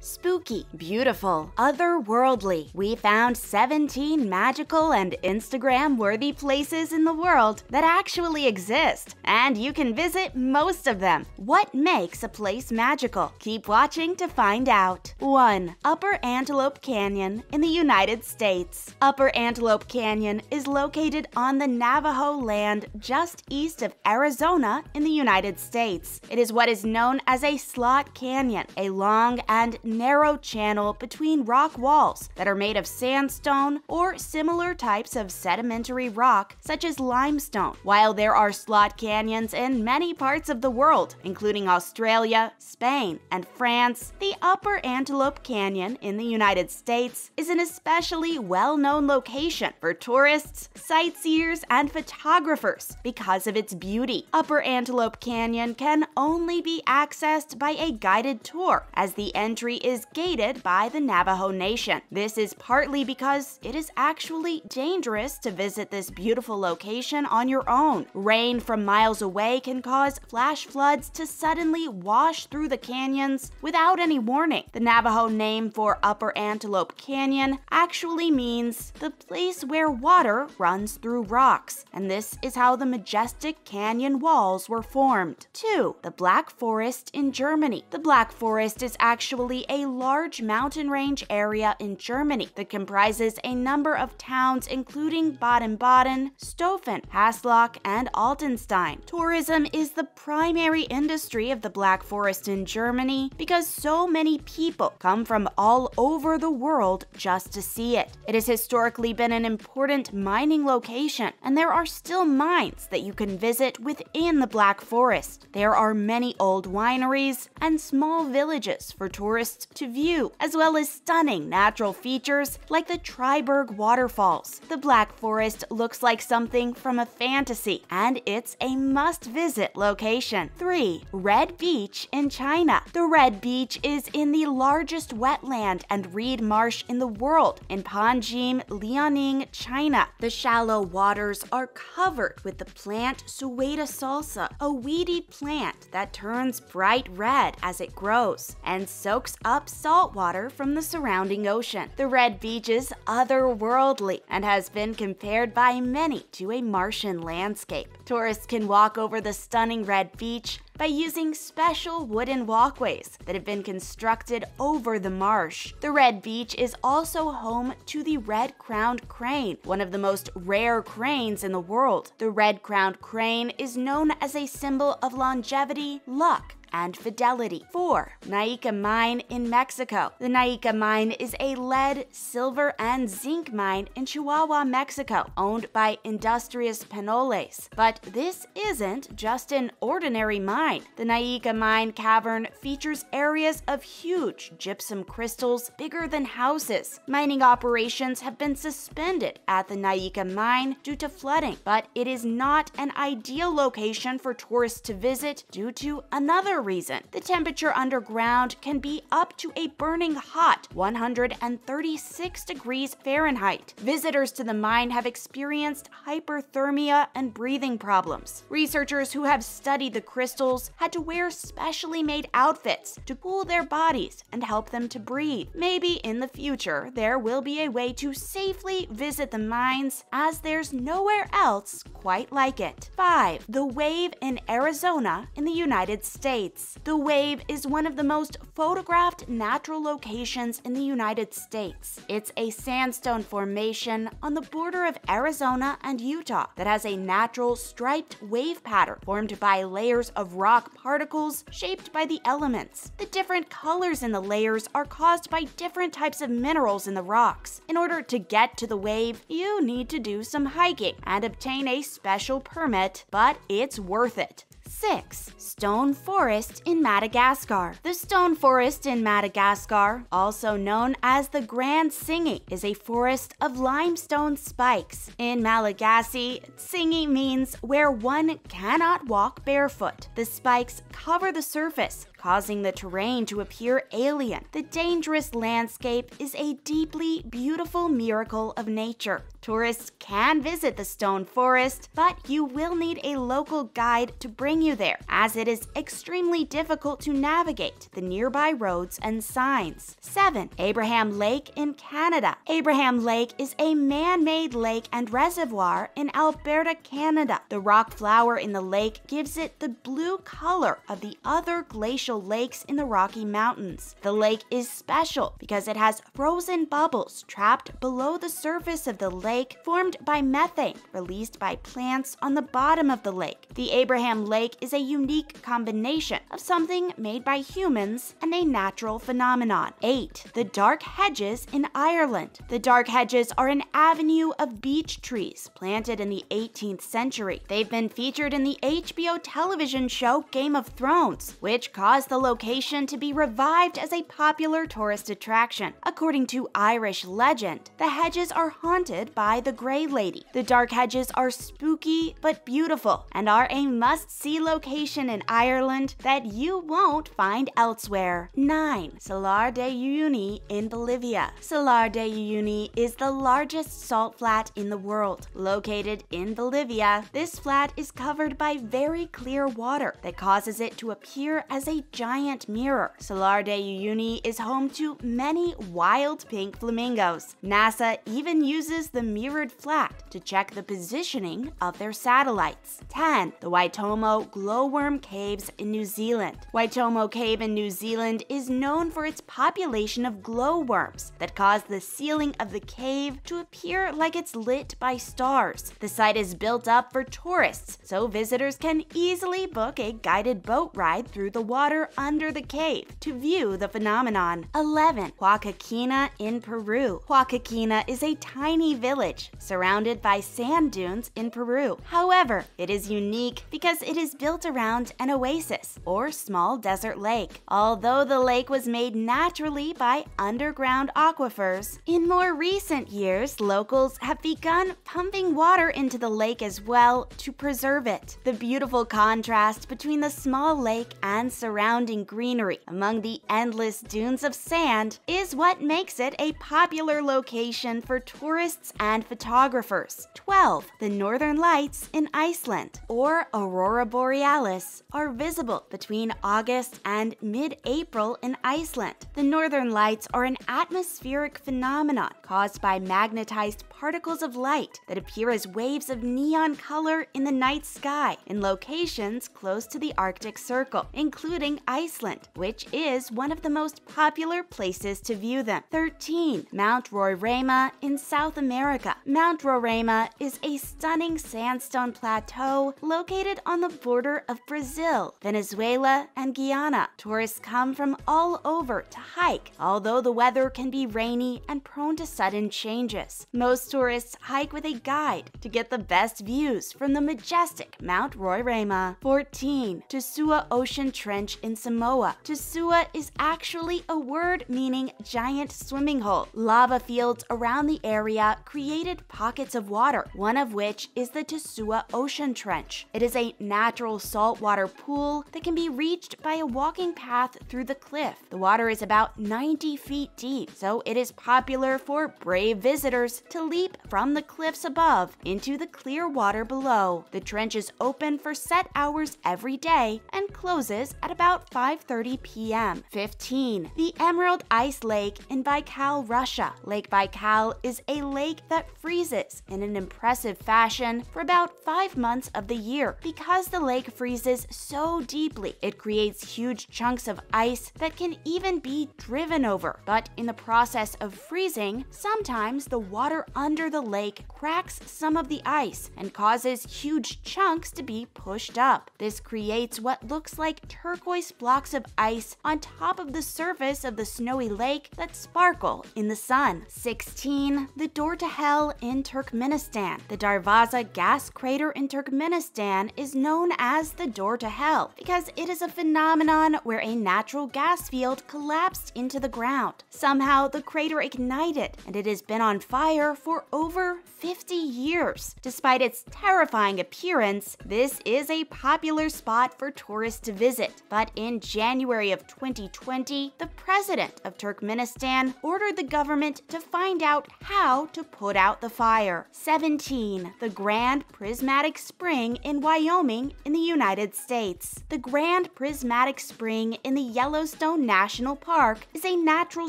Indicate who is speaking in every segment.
Speaker 1: Spooky, beautiful, otherworldly. We found 17 magical and Instagram-worthy places in the world that actually exist, and you can visit most of them. What makes a place magical? Keep watching to find out. 1. Upper Antelope Canyon in the United States. Upper Antelope Canyon is located on the Navajo land just east of Arizona in the United States. It is what is known as a slot canyon, a long and narrow channel between rock walls that are made of sandstone or similar types of sedimentary rock such as limestone. While there are slot canyons in many parts of the world, including Australia, Spain, and France, the Upper Antelope Canyon in the United States is an especially well-known location for tourists, sightseers, and photographers because of its beauty. Upper Antelope Canyon can only be accessed by a guided tour, as the entry is gated by the Navajo Nation. This is partly because it is actually dangerous to visit this beautiful location on your own. Rain from miles away can cause flash floods to suddenly wash through the canyons without any warning. The Navajo name for Upper Antelope Canyon actually means the place where water runs through rocks, and this is how the majestic canyon walls were formed. 2. The Black Forest in Germany. The Black Forest is actually a large mountain range area in Germany that comprises a number of towns including Baden-Baden, Stoffen, Hasloch, and Altenstein. Tourism is the primary industry of the Black Forest in Germany because so many people come from all over the world just to see it. It has historically been an important mining location, and there are still mines that you can visit within the Black Forest. There are many old wineries and small villages for tourists to view, as well as stunning natural features like the Triberg waterfalls. The Black Forest looks like something from a fantasy, and it's a must-visit location. 3. Red Beach in China. The Red Beach is in the largest wetland and reed marsh in the world in Panjim, Liaoning, China. The shallow waters are covered with the plant Sueta salsa, a weedy plant that turns bright red as it grows and soaks up salt water from the surrounding ocean. The Red Beach is otherworldly and has been compared by many to a Martian landscape. Tourists can walk over the stunning Red Beach by using special wooden walkways that have been constructed over the marsh. The Red Beach is also home to the red-crowned crane, one of the most rare cranes in the world. The red-crowned crane is known as a symbol of longevity, luck, and fidelity. 4. NAICA Mine in Mexico. The NAICA Mine is a lead, silver, and zinc mine in Chihuahua, Mexico, owned by Industrias Penoles. But this isn't just an ordinary mine. The NAICA Mine cavern features areas of huge gypsum crystals bigger than houses. Mining operations have been suspended at the NAICA Mine due to flooding, but it is not an ideal location for tourists to visit due to another reason. The temperature underground can be up to a burning hot 136 degrees Fahrenheit. Visitors to the mine have experienced hyperthermia and breathing problems. Researchers who have studied the crystals had to wear specially made outfits to cool their bodies and help them to breathe. Maybe in the future there will be a way to safely visit the mines, as there's nowhere else quite like it. 5. The Wave in Arizona in the United States. The Wave is one of the most photographed natural locations in the United States. It's a sandstone formation on the border of Arizona and Utah that has a natural striped wave pattern formed by layers of rock particles shaped by the elements. The different colors in the layers are caused by different types of minerals in the rocks. In order to get to the wave, you need to do some hiking and obtain a special permit, but it's worth it. 6. Stone Forest in Madagascar. The Stone Forest in Madagascar, also known as the Grand Tsingy, is a forest of limestone spikes. In Malagasy, Tsingy means where one cannot walk barefoot. The spikes cover the surface, causing the terrain to appear alien. The dangerous landscape is a deeply beautiful miracle of nature. Tourists can visit the stone forest, but you will need a local guide to bring you there, as it is extremely difficult to navigate the nearby roads and signs. 7. Abraham Lake in Canada. Abraham Lake is a man-made lake and reservoir in Alberta, Canada. The rock flower in the lake gives it the blue color of the other glacial lakes in the Rocky Mountains. The lake is special because it has frozen bubbles trapped below the surface of the lake formed by methane released by plants on the bottom of the lake. The Abraham Lake is a unique combination of something made by humans and a natural phenomenon. 8. The dark hedges in Ireland. The dark hedges are an avenue of beech trees planted in the 18th century. They've been featured in the HBO television show Game of Thrones, which caused the location to be revived as a popular tourist attraction. According to Irish legend, the hedges are haunted by the Grey Lady. The dark hedges are spooky but beautiful and are a must-see location in Ireland that you won't find elsewhere. 9. Salar de Uyuni in Bolivia. Salar de Uyuni is the largest salt flat in the world. Located in Bolivia, this flat is covered by very clear water that causes it to appear as a giant mirror. Salar de Uyuni is home to many wild pink flamingos. NASA even uses the mirrored flat to check the positioning of their satellites. 10. The WAITOMO glowworm caves in New Zealand. WAITOMO Cave in New Zealand is known for its population of glowworms that cause the ceiling of the cave to appear like it's lit by stars. The site is built up for tourists, so visitors can easily book a guided boat ride through the water under the cave to view the phenomenon. 11. HUACACHINA in Peru. HUACACHINA is a tiny village surrounded by sand dunes in Peru. However, it is unique because it is built around an oasis or small desert lake. Although the lake was made naturally by underground aquifers, in more recent years, locals have begun pumping water into the lake as well to preserve it. The beautiful contrast between the small lake and surrounding greenery among the endless dunes of sand is what makes it a popular location for tourists and photographers. 12. The Northern Lights in Iceland, or Aurora Borealis, are visible between August and mid-April in Iceland. The Northern Lights are an atmospheric phenomenon caused by magnetized particles of light that appear as waves of neon color in the night sky in locations close to the Arctic Circle, including Iceland, which is one of the most popular places to view them. 13. Mount Roraima in South America. Mount Roraima is a stunning sandstone plateau located on the border of Brazil, Venezuela, and Guyana. Tourists come from all over to hike, although the weather can be rainy and prone to sudden changes. Most tourists hike with a guide to get the best views from the majestic Mount Roraima. 14. Tusua Ocean Trench in Samoa. Tusua is actually a word meaning giant swimming hole. Lava fields around the area created pockets of water, one of which is the Tusua Ocean Trench. It is a natural saltwater pool that can be reached by a walking path through the cliff. The water is about 90 feet deep, so it is popular for brave visitors to leap from the cliffs above into the clear water below. The trench is open for set hours every day and closes at about 5:30 p.m. 15. The Emerald Ice Lake in Baikal, Russia. Lake Baikal is a lake that freezes in an impressive fashion for about 5 months of the year. Because the lake freezes so deeply, it creates huge chunks of ice that can even be driven over. But in the process of freezing, sometimes the water under the lake cracks some of the ice and causes huge chunks to be pushed up. This creates what looks like turquoise blocks of ice on top of the surface of the snowy lake that sparkle in the sun. 16. The Door to Hell in Turkmenistan. The Darvaza gas crater in Turkmenistan is known as the Door to Hell because it is a phenomenon where a natural gas field collapsed into the ground. Somehow, the crater ignited and it has been on fire for over 50 years. Despite its terrifying appearance, this is a popular spot for tourists to visit, but that in January of 2020, the president of Turkmenistan ordered the government to find out how to put out the fire. 17. The Grand Prismatic Spring in Wyoming in the United States. The Grand Prismatic Spring in the Yellowstone National Park is a natural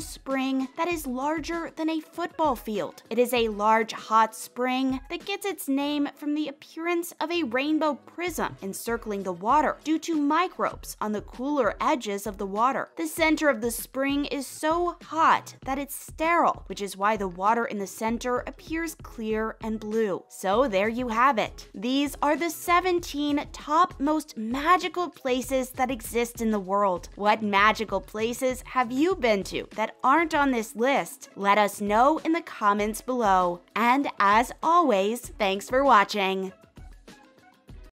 Speaker 1: spring that is larger than a football field. It is a large hot spring that gets its name from the appearance of a rainbow prism encircling the water due to microbes on the cooler edges of the water. The center of the spring is so hot that it's sterile, which is why the water in the center appears clear and blue. So there you have it. These are the 17 top most magical places that exist in the world. What magical places have you been to that aren't on this list? Let us know in the comments below. And as always, thanks for watching.